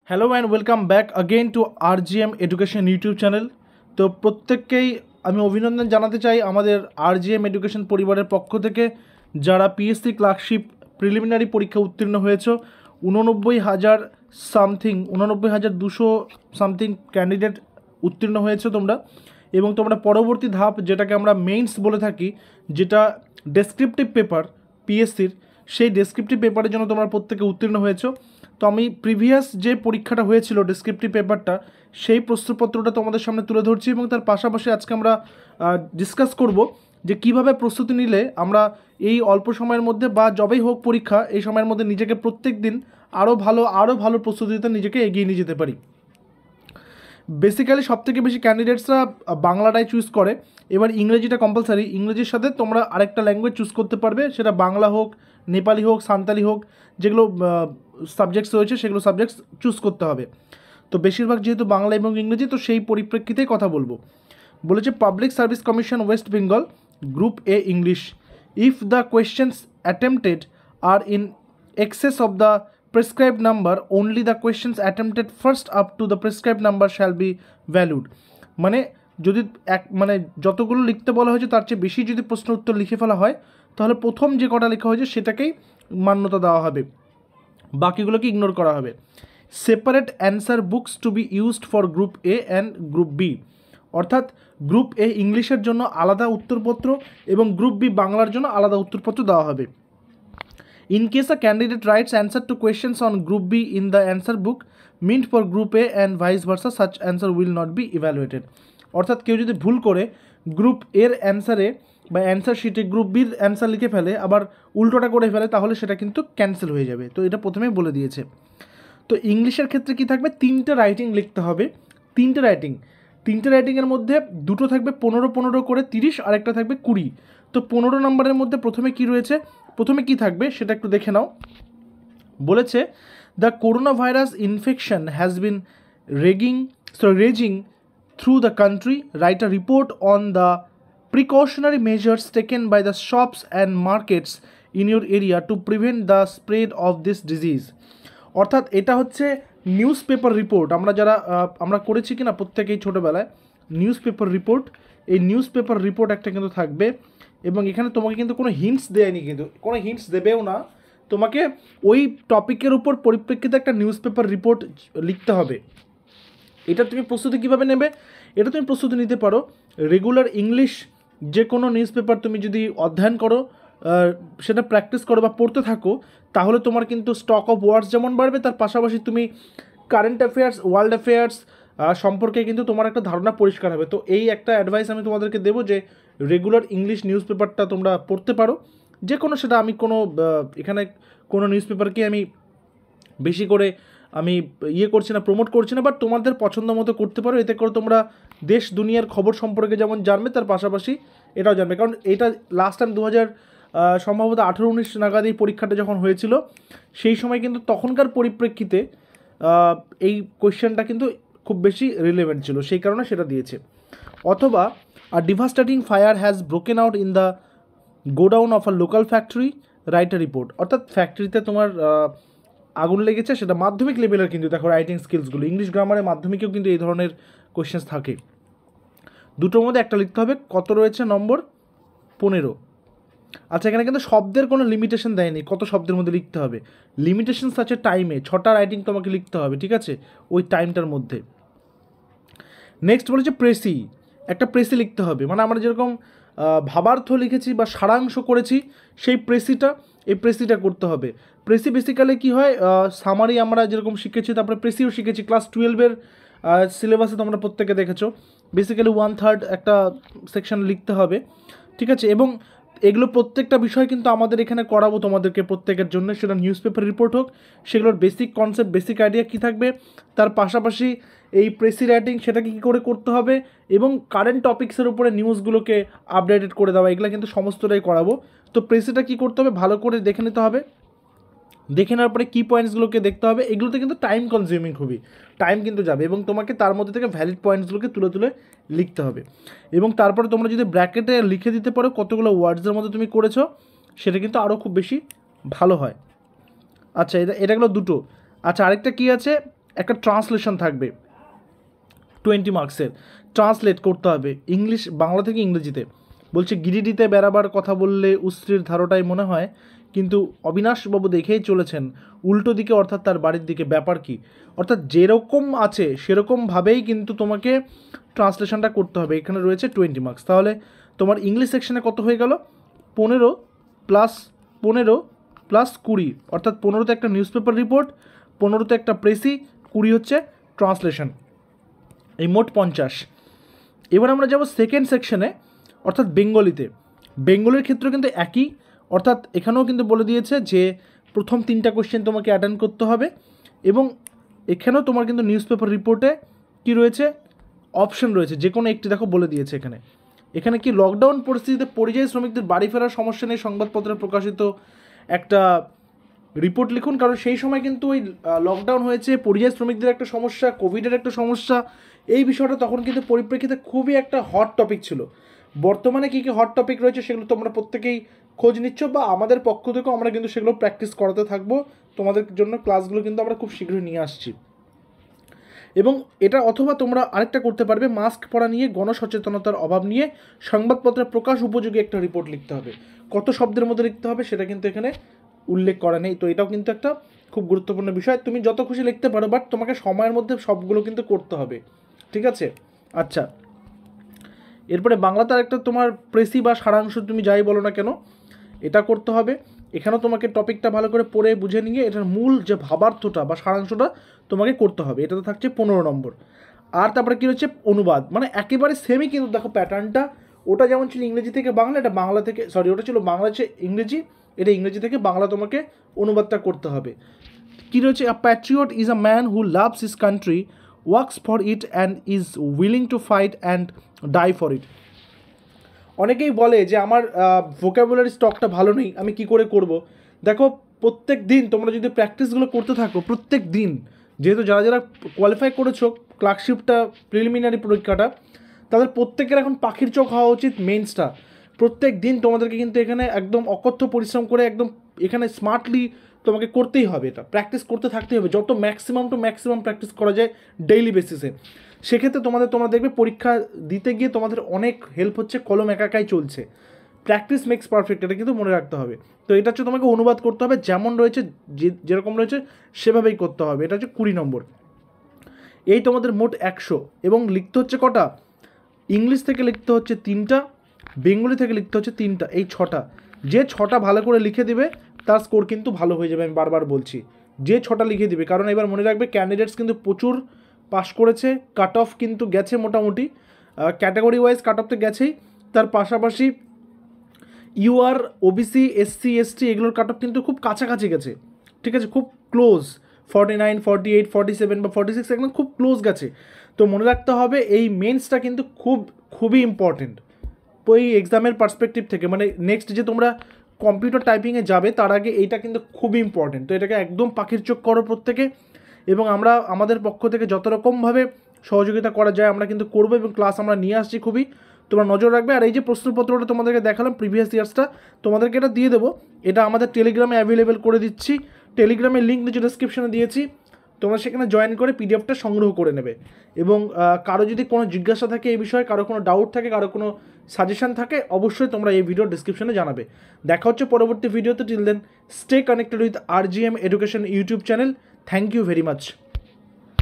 Hello and welcome back again two RGM education YouTube channel. তো প্রত্যেককেই আমি অভিনন্দন জানাতে চাই আমাদের আরজিএম এডুকেশন পরিবারের পক্ষ থেকে, যারা পিএসসি ক্লার্কশিপ প্রিলিমিনারি পরীক্ষা উত্তীর্ণ হয়েছ। 89,200 সামথিং ক্যান্ডিডেট উত্তীর্ণ হয়েছে তোমরা, এবং তোমরা পরবর্তী ধাপ যেটাকে আমরা মেইনস বলে থাকি, যেটা ডেসক্রিপটিভ পেপার পিএসসির, সেই ডেসক্রিপটিভ পেপারের জন্য তোমরা প্রত্যেকে উত্তীর্ণ হয়েছো। তো আমি প্রিভিয়াস যে পরীক্ষাটা হয়েছিল ডেসক্রিপটিভ পেপারটা, সেই প্রশ্নপত্রটা তোমাদের সামনে তুলে ধরছি, এবং তার পাশাপাশি আজকে আমরা ডিসকাস করব যে কিভাবে প্রস্তুতি নিলে আমরা এই অল্প সময়ের মধ্যে বা যবেই হোক পরীক্ষা, এই সময়ের মধ্যে নিজেকে প্রত্যেক দিন আরও ভালো প্রস্তুতিতে নিজেকে এগিয়ে নিয়ে যেতে পারি। বেসিক্যালি সবথেকে বেশি ক্যান্ডিডেটসরা বাংলাটাই চুজ করে। এবার ইংরেজিটা কম্পালসারি, ইংরেজির সাথে তোমরা আরেকটা ল্যাঙ্গুয়েজ চুজ করতে পারবে, সেটা বাংলা হোক, নেপালি হোক, সাঁওতালি হোক, যেগুলো সাবজেক্টস রয়েছে সেগুলো সাবজেক্টস চুজ করতে হবে। তো বেশিরভাগ যেহেতু বাংলা এবং ইংরেজি, তো সেই পরিপ্রেক্ষিতেই কথা বলবো। বলেছে public service commission West Bengal, group A English, if the questions attempted are in excess of the prescribed number, only the questions attempted first up to the prescribed number shall be valued। মানে যদি যতগুলো লিখতে বলা হয়েছে তার চেয়ে বেশি যদি প্রশ্ন উত্তর লিখে ফেলা হয়, তাহলে প্রথম যে কটা লেখা হয়েছে সেটাকেই মান্যতা দেওয়া হবে, বাকিগুলোকে ইগনোর করা হবে। Separate answer books to be used for group A and group B, অর্থাৎ গ্রুপ এ ইংলিশের জন্য আলাদা উত্তরপত্র এবং গ্রুপ বি বাংলার জন্য আলাদা উত্তরপত্র দেওয়া হবে। In case a candidate writes answer to questions on Group B in the answer book meant for Group A and vice versa, such answer will not be evaluated। অর্থাৎ কেউ যদি ভুল করে গ্রুপ এর অ্যান্সারে বা অ্যান্সার শিটে গ্রুপ বির answer লিখে ফেলে, আবার উল্টোটা করে ফেলে, তাহলে সেটা কিন্তু ক্যান্সেল হয়ে যাবে। তো এটা প্রথমেই বলে দিয়েছে। তো ইংলিশের ক্ষেত্রে কি থাকবে, তিনটে রাইটিং লিখতে হবে। তিনটে রাইটিংয়ের মধ্যে দুটো থাকবে 15 করে 30, আর একটা থাকবে 20। তো 15 নম্বরের মধ্যে প্রথমে কি রয়েছে, প্রথমে কি থাকবে সেটা একটু দেখে নাও। বলেছে the corona virus infection has been raging through the country, write a report on the precautionary measures taken by the shops and markets in your area to prevent the spread of this disease. অর্থাৎ এটা হচ্ছে news paper report. আমরা করেছি কিনা প্রত্যেকেই ছোটোবেলায় news paper report. এই news paper report একটা কিন্তু থাকবে, এবং এখানে তোমাকে কিন্তু কোনো হিন্টস দেয়নি, কিন্তু কোনো হিন্টস দেবেও না। তোমাকে ওই টপিকের উপর পরিপ্রেক্ষিতে একটা নিউজ পেপার রিপোর্ট লিখতে হবে। এটা তুমি প্রস্তুতি কীভাবে নেবে, এটা তুমি প্রস্তুতি নিতে পারো রেগুলার ইংলিশ যে কোনো নিউজ পেপার তুমি যদি অধ্যয়ন করো, সেটা প্র্যাকটিস করো বা পড়তে থাকো, তাহলে তোমার কিন্তু স্টক অফ ওয়ার্ডস যেমন বাড়বে, তার পাশাপাশি তুমি কারেন্ট অ্যাফেয়ার্স, ওয়ার্ল্ড অ্যাফেয়ার্স সম্পর্কে কিন্তু তোমার একটা ধারণা পরিষ্কার হবে। তো এই একটা অ্যাডভাইস আমি তোমাদেরকে দেবো যে রেগুলার ইংলিশ নিউজ পেপারটা তোমরা পড়তে পারো, যে কোনো সেটা। আমি এখানে কোনো নিউজ পেপারকে আমি বেশি করে করছি না, প্রমোট করছি না, বাট তোমাদের পছন্দ মতো করতে পারো। এতে করে তোমরা দেশ দুনিয়ার খবর সম্পর্কে যেমন জানবে, তার পাশাপাশি এটাও জানবে। কারণ এটা লাস্ট টাইম 2000 সম্ভবত 18-19 নাগাদ এই পরীক্ষাটা যখন হয়েছিল, সেই সময় কিন্তু তখনকার পরিপ্রেক্ষিতে এই কোয়েশ্চেনটা কিন্তু খুব বেশি রিলেভেন্ট ছিল, সেই কারণে সেটা দিয়েছে। অথবা a devastating fire has broken out in the godown of a local factory, write a report. অর্থাৎ ফ্যাক্টরিতে তোমার আগুন লেগেছে, সেটা মাধ্যমিক লেভেলের, কিন্তু দেখো রাইটিং স্কিলসগুলো ইংলিশ গ্রামারের মাধ্যমিকেও কিন্তু এই ধরনের কোয়েশ্চেন্স থাকে। দুটোর মধ্যে একটা লিখতে হবে। কত রয়েছে নম্বর? 15। আচ্ছা, এখানে কিন্তু শব্দের কোনো লিমিটেশন দেয়নি কত শব্দের মধ্যে লিখতে হবে। লিমিটেশনস আছে টাইমে, 6টা রাইটিং তোমাকে লিখতে হবে, ঠিক আছে, ওই টাইমটার মধ্যে। নেক্সট বলেছে প্রেসি, একটা প্রেসি লিখতে হবে। মানে আমরা যেরকম ভাবার্থ লিখেছি বা সারাংশ করেছি, সেই এই প্রেসিটা করতে হবে। প্রেসি বেসিক্যালি কী হয়, সামারি আমরা যেরকম শিখেছি, তারপরে প্রেসিও শিখেছি ক্লাস 12-এর সিলেবাসে তোমরা প্রত্যেকে দেখেছো। বেসিক্যালি 1/3 একটা সেকশন লিখতে হবে, ঠিক আছে। এবং এগুলো প্রত্যেকটা বিষয় কিন্তু আমাদের এখানে করাবো তোমাদেরকে প্রত্যেকের জন্য, সেটা নিউজ পেপার রিপোর্ট হোক, সেগুলোর বেসিক কনসেপ্ট, বেসিক আইডিয়া কী থাকবে, তার পাশাপাশি এই প্রেসি রাইটিং সেটাকে কী করে করতে হবে, এবং কারেন্ট টপিক্সের উপরে নিউজগুলোকে আপডেটেড করে দেওয়া, এগুলো কিন্তু সমস্তটাই করাবো। তো প্রেসিটা কী করতে হবে, ভালো করে দেখে নিতে হবে। দেখে নেওয়ার পরে কি পয়েন্টসগুলোকে দেখতে হবে, এগুলোতে কিন্তু টাইম কনজিউমিং, খুবই টাইম কিন্তু যাবে, এবং তোমাকে তার মধ্যে থেকে ভ্যালিড পয়েন্টসগুলোকে তুলে লিখতে হবে। এবং তারপরে তোমরা যদি ব্র্যাকেটে লিখে দিতে পারো কতগুলো ওয়ার্ডসের মধ্যে তুমি করেছো, সেটা কিন্তু আরও খুব বেশি ভালো হয়। আচ্ছা, এটা গেলো দুটো। আচ্ছা, আরেকটা কী আছে, একটা ট্রান্সলেশন থাকবে 20 মার্কসের, ট্রান্সলেট করতে হবে ইংলিশ বাংলা থেকে ইংরেজিতে। বলছে গিরিডিতে বেড়াবার কথা বললে উস্ত্রির ধারটাই মনে হয়, কিন্তু অবিনাশবাবু দেখেই চলেছেন উল্টো দিকে, অর্থাৎ তার বাড়ির দিকে। ব্যাপার কি? অর্থাৎ যেরকম আছে সেরকমভাবেই কিন্তু তোমাকে ট্রান্সলেশনটা করতে হবে। এখানে রয়েছে 20 মার্কস। তাহলে তোমার ইংলিশ সেকশনে কত হয়ে গেল? 15 প্লাস 15 প্লাস 20, অর্থাৎ 15তে একটা নিউজ পেপার রিপোর্ট, 15তে একটা প্রেসি, 20 হচ্ছে ট্রান্সলেশন, এই মোট 50। এবার আমরা যাব সেকেন্ড সেকশনে, অর্থাৎ বেঙ্গলিতে। বেঙ্গলির ক্ষেত্রে কিন্তু একই, অর্থাৎ এখানেও কিন্তু বলে দিয়েছে যে প্রথম 3টা কোশ্চেন তোমাকে অ্যাটেন্ড করতে হবে, এবং এখানেও তোমার কিন্তু নিউজ পেপার রিপোর্টে কী রয়েছে, অপশন রয়েছে, যে কোনো একটি দেখো বলে দিয়েছে এখানে। এখানে কি লকডাউন পরিস্থিতিতে পরিযায়ী শ্রমিকদের বাড়ি ফেরার সমস্যা নিয়ে সংবাদপত্রে প্রকাশিত একটা রিপোর্ট লিখুন। কারণ সেই সময় কিন্তু ওই লকডাউন হয়েছে, পরিযায়ী শ্রমিকদের একটা সমস্যা, কোভিডের একটা সমস্যা, এই বিষয়টা তখন কিন্তু পরিপ্রেক্ষিতে খুবই একটা হট টপিক ছিল। বর্তমানে কী কী হট টপিক রয়েছে সেগুলো তোমরা প্রত্যেকেই খোঁজ নিচ্ছ, বা আমাদের পক্ষ থেকেও আমরা কিন্তু সেগুলো প্র্যাকটিস করাতে থাকবো। তোমাদের জন্য ক্লাসগুলো কিন্তু আমরা খুব শীঘ্রই নিয়ে আসছি। এবং এটা অথবা তোমরা আরেকটা করতে পারবে, মাস্ক পরা নিয়ে গণসচেতনতার অভাব নিয়ে সংবাদপত্রে প্রকাশ উপযোগী একটা রিপোর্ট লিখতে হবে। কত শব্দের মধ্যে লিখতে হবে সেটা কিন্তু এখানে উল্লেখ করা নেই, তো এটাও কিন্তু একটা খুব গুরুত্বপূর্ণ বিষয়। তুমি যত খুশি লিখতে পারো, বাট তোমাকে সময়ের মধ্যে সবগুলো কিন্তু করতে হবে, ঠিক আছে? আচ্ছা, এরপরে বাংলাতে আরেকটা তোমার প্রেসি বা সারাংশ, তুমি যাই বলো না কেন, এটা করতে হবে। এখানেও তোমাকে টপিকটা ভালো করে পড়ে বুঝে নিয়ে এটার মূল যে ভাবার্থটা বা সারাংশটা তোমাকে করতে হবে। এটাতে থাকছে 15 নম্বর। আর তারপরে কী হচ্ছে, অনুবাদ, মানে একেবারে সেমই কিন্তু দেখো প্যাটার্নটা। ওটা যেমন ছিল ইংরেজি থেকে বাংলা, এটা বাংলা থেকে, সরি ওটা ছিল বাংলা থেকে ইংরেজি, এটা ইংরেজি থেকে বাংলা তোমাকে অনুবাদটা করতে হবে। কী রয়েছে, a patriot is a man who loves his country, works for it and is willing to fight and die for it. অনেকেই বলে যে আমার ভোকাবুলারি স্টকটা ভালো নেই, আমি কি করে করব। দেখো, প্রত্যেক দিন তোমরা যদি প্র্যাকটিসগুলো করতে থাকো, প্রত্যেক দিন, যেহেতু যারা যারা কোয়ালিফাই করেছো ক্লার্কশিপটা, প্রিলিমিনারি পরীক্ষাটা, তাদের প্রত্যেকের এখন পাখির চোখ হওয়া উচিত মেন্সটা। প্রত্যেক দিন তোমাদেরকে কিন্তু এখানে একদম অকথ্য পরিশ্রম করে একদম এখানে স্মার্টলি তোমাকে করতেই হবে, এটা প্র্যাকটিস করতে থাকতেই হবে, যত ম্যাক্সিমাম টু ম্যাক্সিমাম প্র্যাকটিস করা যায় ডেইলি বেসিসে। সেক্ষেত্রে তোমরা দেখবে পরীক্ষা দিতে গিয়ে তোমাদের অনেক হেল্প হচ্ছে, কলম একাই চলছে। প্র্যাকটিস মেক্স পারফেক্ট, এটা কিন্তু মনে রাখতে হবে। তো এটা হচ্ছে তোমাকে অনুবাদ করতে হবে, যেমন রয়েছে যেরকম রয়েছে সেভাবেই করতে হবে। এটা হচ্ছে 20 নম্বর। এই তোমাদের মোট 100, এবং লিখতে হচ্ছে কটা, ইংলিশ থেকে লিখতে হচ্ছে 3টা, বেঙ্গলি থেকে লিখতে হচ্ছে 3টা, এই 6টা। যে 6টা ভালো করে লিখে দিবে তার স্কোর কিন্তু ভালো হয়ে যাবে, আমি বারবার বলছি, যে 6টা লিখে দিবে। কারণ এবার মনে রাখবে ক্যান্ডিডেটস কিন্তু প্রচুর পাস করেছে, কাট অফ কিন্তু গেছে মোটামুটি, ক্যাটাগরি ওয়াইজ কাট অফ তো গেছেই, তার পাশাপাশি ইউআর, ওবিসি, এসসি, এসটি এগুলোর কাট অফ কিন্তু খুব কাছাকাছি গেছে, ঠিক আছে, খুব ক্লোজ, 49, 48, 47 বা 46 একদম খুব ক্লোজ গেছে। তো মনে রাখতে হবে এই মেন্সটা কিন্তু খুবই ইম্পর্টেন্ট ওই এক্সামের পার্সপেক্টিভ থেকে, মানে নেক্সট যে তোমরা কম্পিউটার টাইপিংয়ে যাবে তার আগে এইটা কিন্তু খুবই ইম্পর্টেন্ট। তো এটাকে একদম পাখির চোখ করো প্রত্যেকে, এবং আমরা আমাদের পক্ষ থেকে যত রকমভাবে সহযোগিতা করা যায় আমরা কিন্তু করবো, এবং ক্লাস আমরা নিয়ে আসছি খুবই, তোমরা নজর রাখবে। আর এই যে প্রশ্নপত্রটা তোমাদেরকে দেখালাম প্রিভিয়াস ইয়ার্সটা, তোমাদেরকে এটা দিয়ে দেবো, এটা আমাদের টেলিগ্রামে অ্যাভেলেবেল করে দিচ্ছি, টেলিগ্রামের লিঙ্ক নিচে ডেসক্রিপশনে দিয়েছি, তোমরা সেখানে জয়েন করে পিডিএফটা সংগ্রহ করে নেবে। এবং কারো যদি কোনো জিজ্ঞাসা থাকে এই বিষয়ে, কারো কোনো ডাউট থাকে, কারো কোনো সাজেশন থাকে, অবশ্যই তোমরা এই ভিডিও ডিসক্রিপশনে জানাবে। দেখা হচ্ছে পরবর্তী ভিডিওতে। Till then stay connected with RGM education YouTube channel. Thank you very much.